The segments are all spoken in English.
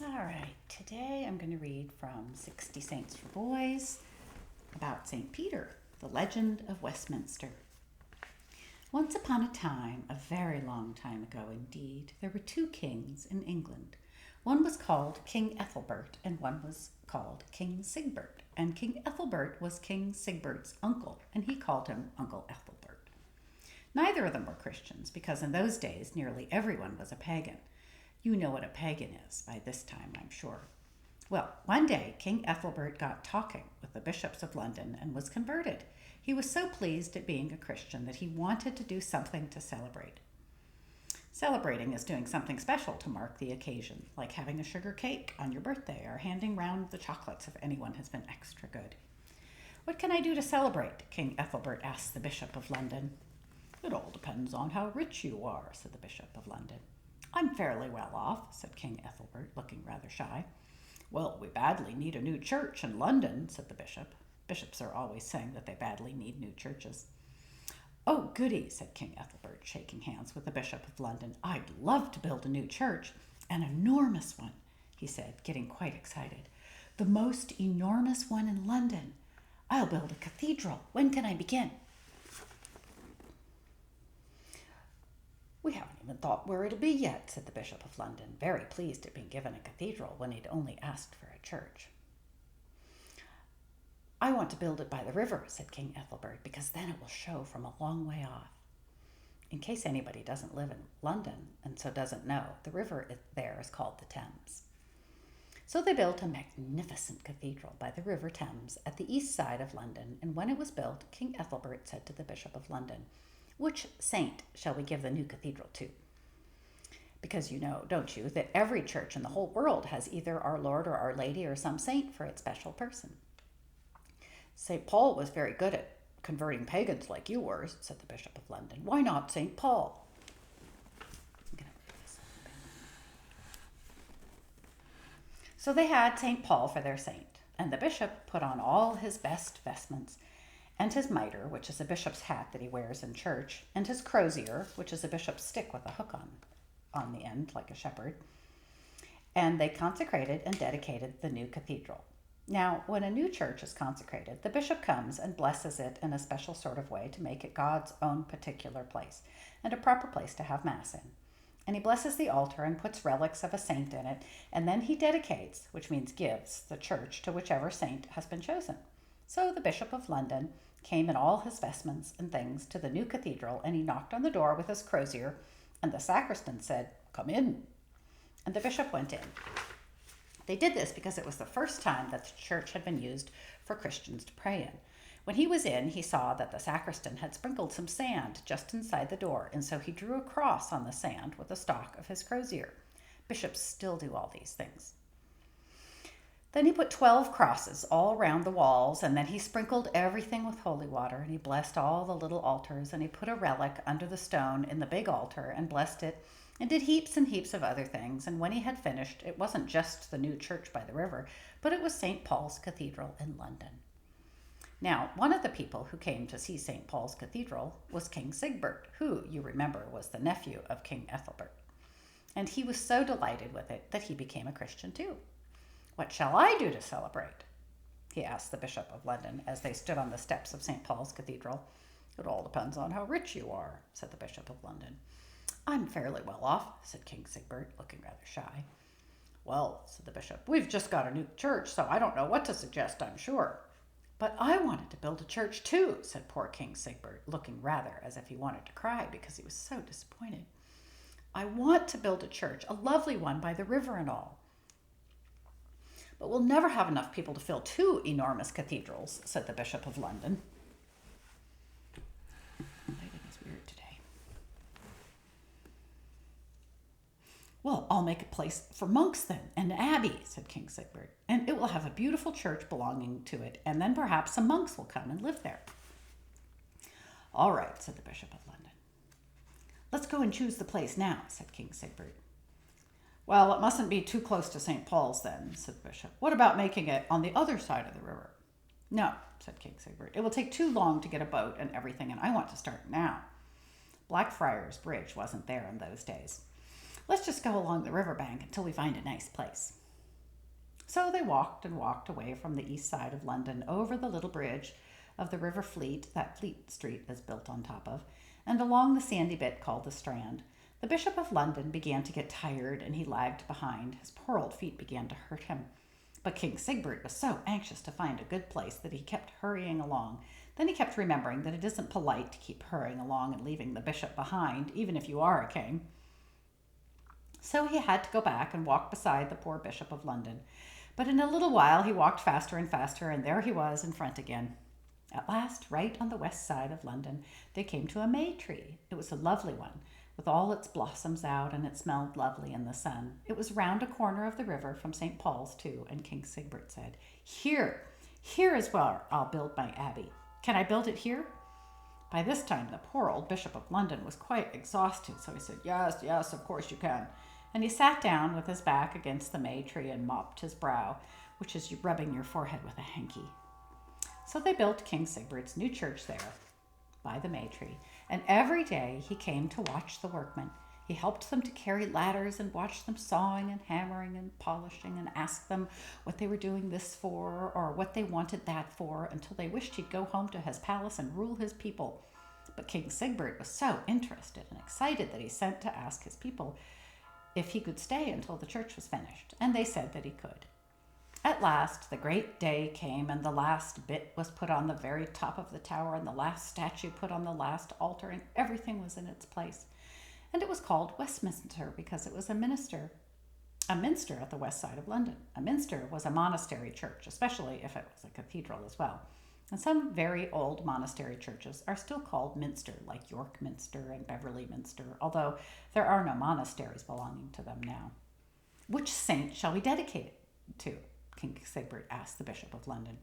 All right, today I'm going to read from 60 Saints for Boys about St. Peter, the legend of Westminster. Once upon a time, a very long time ago indeed, there were two kings in England. One was called King Ethelbert and one was called King Sigbert. And King Ethelbert was King Sigbert's uncle, and he called him Uncle Ethelbert. Neither of them were Christians because in those days nearly everyone was a pagan. You know what a pagan is by this time, I'm sure. Well, one day King Ethelbert got talking with the bishops of London and was converted. He was so pleased at being a Christian that he wanted to do something to celebrate. Celebrating is doing something special to mark the occasion, like having a sugar cake on your birthday or handing round the chocolates if anyone has been extra good. What can I do to celebrate? King Ethelbert asked the Bishop of London. It all depends on how rich you are, said the Bishop of London. I'm fairly well off, said King Ethelbert, looking rather shy. Well, we badly need a new church in London, said the bishop. Bishops are always saying that they badly need new churches. Oh, goody, said King Ethelbert, shaking hands with the Bishop of London. I'd love to build a new church, an enormous one, he said, getting quite excited. The most enormous one in London. I'll build a cathedral. When can I begin? We haven't even thought where it'll be yet, said the Bishop of London, very pleased at being given a cathedral when he'd only asked for a church. I want to build it by the river, said King Ethelbert, because then it will show from a long way off. In case anybody doesn't live in London and so doesn't know, the river there is called the Thames. So they built a magnificent cathedral by the River Thames at the east side of London, and when it was built, King Ethelbert said to the Bishop of London, which saint shall we give the new cathedral to? Because you know, don't you, that every church in the whole world has either our Lord or Our Lady or some saint for its special person. St. Paul was very good at converting pagans like you were, said the Bishop of London. Why not St. Paul? So they had St. Paul for their saint, and the bishop put on all his best vestments, and his mitre, which is a bishop's hat that he wears in church, and his crozier, which is a bishop's stick with a hook on the end, like a shepherd. And they consecrated and dedicated the new cathedral. Now, when a new church is consecrated, the bishop comes and blesses it in a special sort of way to make it God's own particular place, and a proper place to have Mass in. And he blesses the altar and puts relics of a saint in it, and then he dedicates, which means gives, the church to whichever saint has been chosen. So the Bishop of London came in all his vestments and things to the new cathedral, and he knocked on the door with his crozier, and the sacristan said, "Come in." And the bishop went in. They did this because it was the first time that the church had been used for Christians to pray in. When he was in, he saw that the sacristan had sprinkled some sand just inside the door, and so he drew a cross on the sand with the stock of his crozier. Bishops still do all these things. Then he put 12 crosses all round the walls, and then he sprinkled everything with holy water, and he blessed all the little altars, and he put a relic under the stone in the big altar and blessed it, and did heaps and heaps of other things. And when he had finished, it wasn't just the new church by the river, but it was St. Paul's Cathedral in London. Now, one of the people who came to see St. Paul's Cathedral was King Sigbert, who, you remember, was the nephew of King Ethelbert. And he was so delighted with it that he became a Christian too. What shall I do to celebrate? He asked the Bishop of London as they stood on the steps of St. Paul's Cathedral. It all depends on how rich you are, said the Bishop of London. I'm fairly well off, said King Sigbert, looking rather shy. Well, said the bishop, we've just got a new church, so I don't know what to suggest, I'm sure. But I wanted to build a church too, said poor King Sigbert, looking rather as if he wanted to cry because he was so disappointed. I want to build a church, a lovely one by the river and all. But we'll never have enough people to fill 2 enormous cathedrals, said the Bishop of London. Lighting is weird today. Well, I'll make a place for monks then, an abbey, said King Sigbert, and it will have a beautiful church belonging to it, and then perhaps some monks will come and live there. All right, said the Bishop of London. Let's go and choose the place now, said King Sigbert. Well, it mustn't be too close to St. Paul's then, said the bishop. What about making it on the other side of the river? No, said King Sigbert. It will take too long to get a boat and everything, and I want to start now. Blackfriars Bridge wasn't there in those days. Let's just go along the riverbank until we find a nice place. So they walked and walked away from the east side of London over the little bridge of the River Fleet that Fleet Street is built on top of, and along the sandy bit called the Strand. The Bishop of London began to get tired and he lagged behind. His poor old feet began to hurt him. But King Sigbert was so anxious to find a good place that he kept hurrying along. Then he kept remembering that it isn't polite to keep hurrying along and leaving the bishop behind, even if you are a king. So he had to go back and walk beside the poor Bishop of London. But in a little while he walked faster and faster, and there he was in front again. At last, right on the west side of London, they came to a May tree. It was a lovely one, with all its blossoms out, and it smelled lovely in the sun. It was round a corner of the river from St. Paul's, too, and King Sigbert said, here is where I'll build my abbey. Can I build it here? By this time, the poor old Bishop of London was quite exhausted, so he said, yes, of course you can. And he sat down with his back against the May tree and mopped his brow, which is rubbing your forehead with a hanky. So they built King Sigbert's new church there by the May tree, and every day he came to watch the workmen. He helped them to carry ladders and watched them sawing and hammering and polishing and asked them what they were doing this for or what they wanted that for until they wished he'd go home to his palace and rule his people. But King Sigbert was so interested and excited that he sent to ask his people if he could stay until the church was finished, and they said that he could. At last, the great day came, and the last bit was put on the very top of the tower, and the last statue put on the last altar, and everything was in its place. And it was called Westminster because it was a minster at the west side of London. A minster was a monastery church, especially if it was a cathedral as well. And some very old monastery churches are still called Minster, like York Minster and Beverley Minster, although there are no monasteries belonging to them now. Which saint shall we dedicate it to? King Sigbert asked the Bishop of London.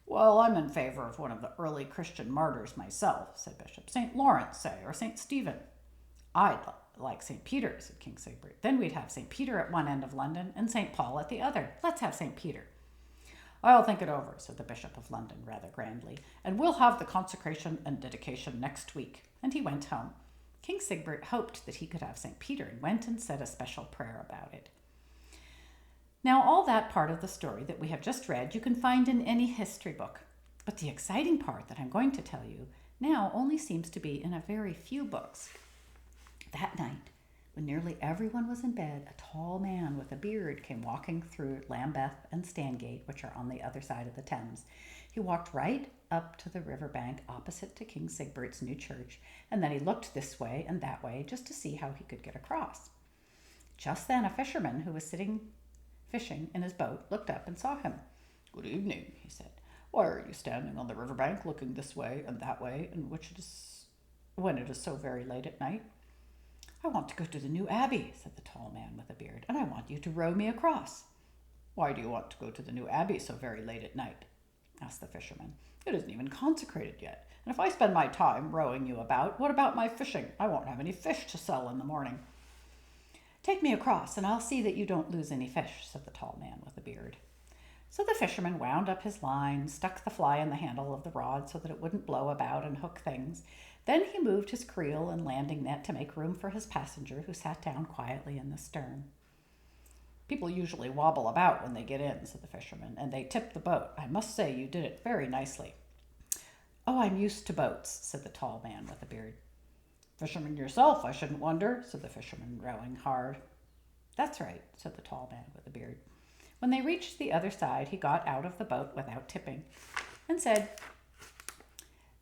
Well, I'm in favor of one of the early Christian martyrs myself, said Bishop. St. Lawrence, say, or St. Stephen. I'd like St. Peter, said King Sigbert. Then we'd have St. Peter at one end of London and St. Paul at the other. Let's have St. Peter. I'll think it over, said the Bishop of London rather grandly, and we'll have the consecration and dedication next week. And he went home. King Sigbert hoped that he could have St. Peter and went and said a special prayer about it. Now, all that part of the story that we have just read you can find in any history book. But the exciting part that I'm going to tell you now only seems to be in a very few books. That night, when nearly everyone was in bed, a tall man with a beard came walking through Lambeth and Stangate, which are on the other side of the Thames. He walked right up to the river bank opposite to King Sigbert's new church, and then he looked this way and that way just to see how he could get across. Just then a fisherman who was sitting fishing in his boat looked up and saw him. Good evening, he said. Why are you standing on the river bank looking this way and that way, and when it is so very late at night? I want to go to the new abbey, said the tall man with a beard, and I want you to row me across. Why do you want to go to the new abbey so very late at night? Asked the fisherman. It isn't even consecrated yet, and if I spend my time rowing you about, what about my fishing? I won't have any fish to sell in the morning. Take me across, and I'll see that you don't lose any fish, said the tall man with the beard. So the fisherman wound up his line, stuck the fly in the handle of the rod so that it wouldn't blow about and hook things. Then he moved his creel and landing net to make room for his passenger, who sat down quietly in the stern. People usually wobble about when they get in, said the fisherman, and they tip the boat. I must say you did it very nicely. Oh, I'm used to boats, said the tall man with the beard. Fisherman yourself, I shouldn't wonder, said the fisherman, rowing hard. That's right, said the tall man with the beard. When they reached the other side, he got out of the boat without tipping and said,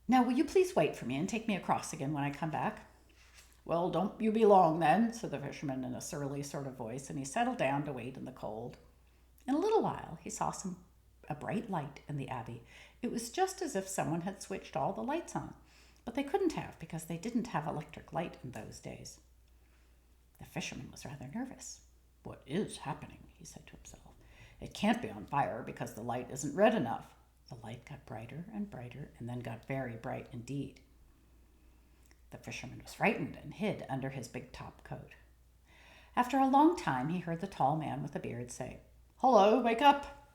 Now, will you please wait for me and take me across again when I come back? Well, don't you be long then, said the fisherman in a surly sort of voice, and he settled down to wait in the cold. In a little while, he saw a bright light in the abbey. It was just as if someone had switched all the lights on, but they couldn't have because they didn't have electric light in those days. The fisherman was rather nervous. What is happening? He said to himself. It can't be on fire because the light isn't red enough. The light got brighter and brighter and then got very bright indeed. The fisherman was frightened and hid under his big top coat. After a long time, he heard the tall man with the beard say, Hello, wake up.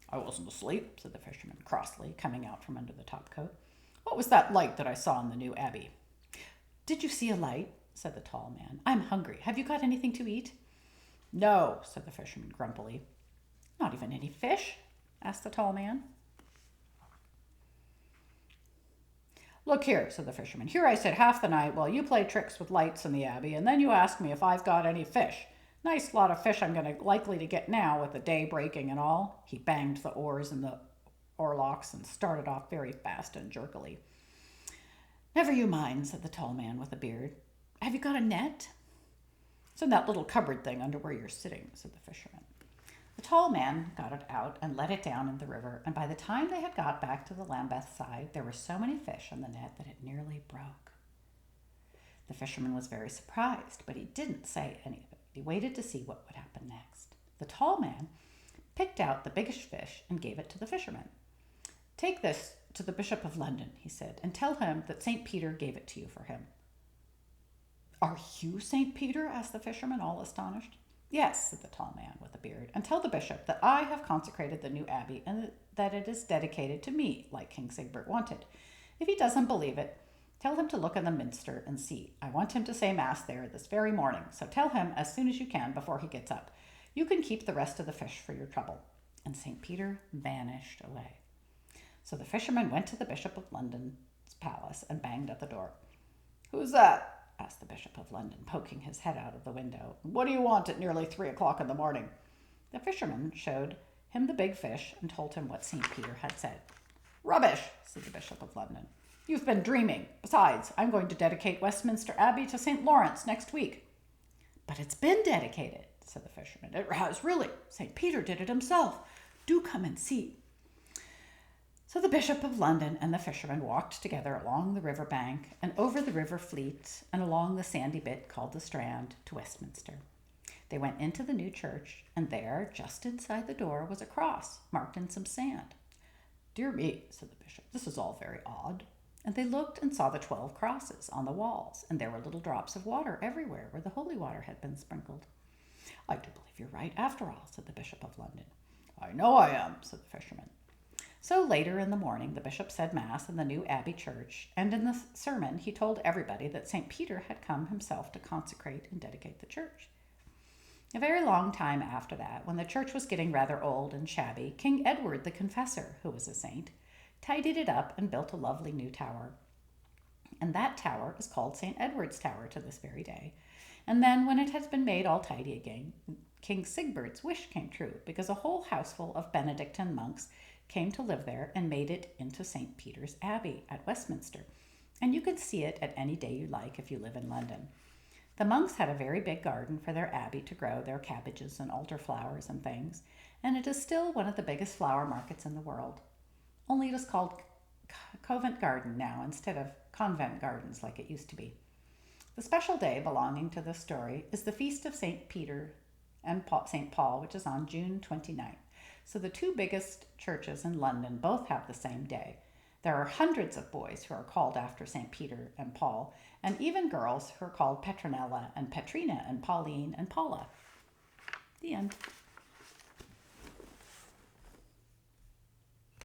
I wasn't asleep, said the fisherman crossly, coming out from under the top coat. What was that light that I saw in the new abbey? Did you see a light? Said the tall man. I'm hungry. Have you got anything to eat? No, said the fisherman grumpily. Not even any fish? Asked the tall man. Look here, said the fisherman. Here I sit half the night while you play tricks with lights in the abbey, and then you ask me if I've got any fish. Nice lot of fish I'm likely to get now with the day breaking and all. He banged the oars in the oarlocks and started off very fast and jerkily. Never you mind, said the tall man with a beard. Have you got a net? It's in that little cupboard thing under where you're sitting, said the fisherman. The tall man got it out and let it down in the river, and by the time they had got back to the Lambeth side, there were so many fish in the net that it nearly broke. The fisherman was very surprised, but he didn't say any of it. He waited to see what would happen next. The tall man picked out the biggest fish and gave it to the fisherman. Take this to the Bishop of London, he said, and tell him that St. Peter gave it to you for him. Are you St. Peter? Asked the fisherman, all astonished. Yes, said the tall man with the beard, and tell the bishop that I have consecrated the new abbey and that it is dedicated to me, like King Sigbert wanted. If he doesn't believe it, tell him to look in the minster and see. I want him to say mass there this very morning, so tell him as soon as you can before he gets up. You can keep the rest of the fish for your trouble. And St. Peter vanished away. So the fisherman went to the Bishop of London's palace and banged at the door. Who's that? Asked the Bishop of London, poking his head out of the window. What do you want at nearly 3 o'clock in the morning? The fisherman showed him the big fish and told him what St. Peter had said. Rubbish, said the Bishop of London. You've been dreaming. Besides, I'm going to dedicate Westminster Abbey to St. Lawrence next week. But it's been dedicated, said the fisherman. It has, really. St. Peter did it himself. Do come and see. So the Bishop of London and the fisherman walked together along the river bank and over the river Fleet and along the sandy bit called the Strand to Westminster. They went into the new church, and there, just inside the door, was a cross marked in some sand. Dear me, said the bishop, this is all very odd. And they looked and saw the 12 crosses on the walls, and there were little drops of water everywhere where the holy water had been sprinkled. I do believe you're right after all, said the Bishop of London. I know I am, said the fisherman. So later in the morning, the bishop said mass in the new abbey church, and in the sermon he told everybody that St. Peter had come himself to consecrate and dedicate the church. A very long time after that, when the church was getting rather old and shabby, King Edward the Confessor, who was a saint, tidied it up and built a lovely new tower. And that tower is called St. Edward's Tower to this very day. And then, when it has been made all tidy again, King Sigbert's wish came true, because a whole houseful of Benedictine monks came to live there and made it into St. Peter's Abbey at Westminster. And you can see it at any day you like if you live in London. The monks had a very big garden for their abbey to grow their cabbages and altar flowers and things, and it is still one of the biggest flower markets in the world. Only it is called Covent Garden now instead of Convent Gardens like it used to be. The special day belonging to this story is the feast of St. Peter and St. Paul, which is on June 29th. So the two biggest churches in London both have the same day. There are hundreds of boys who are called after St. Peter and Paul, and even girls who are called Petronella and Petrina and Pauline and Paula. The end.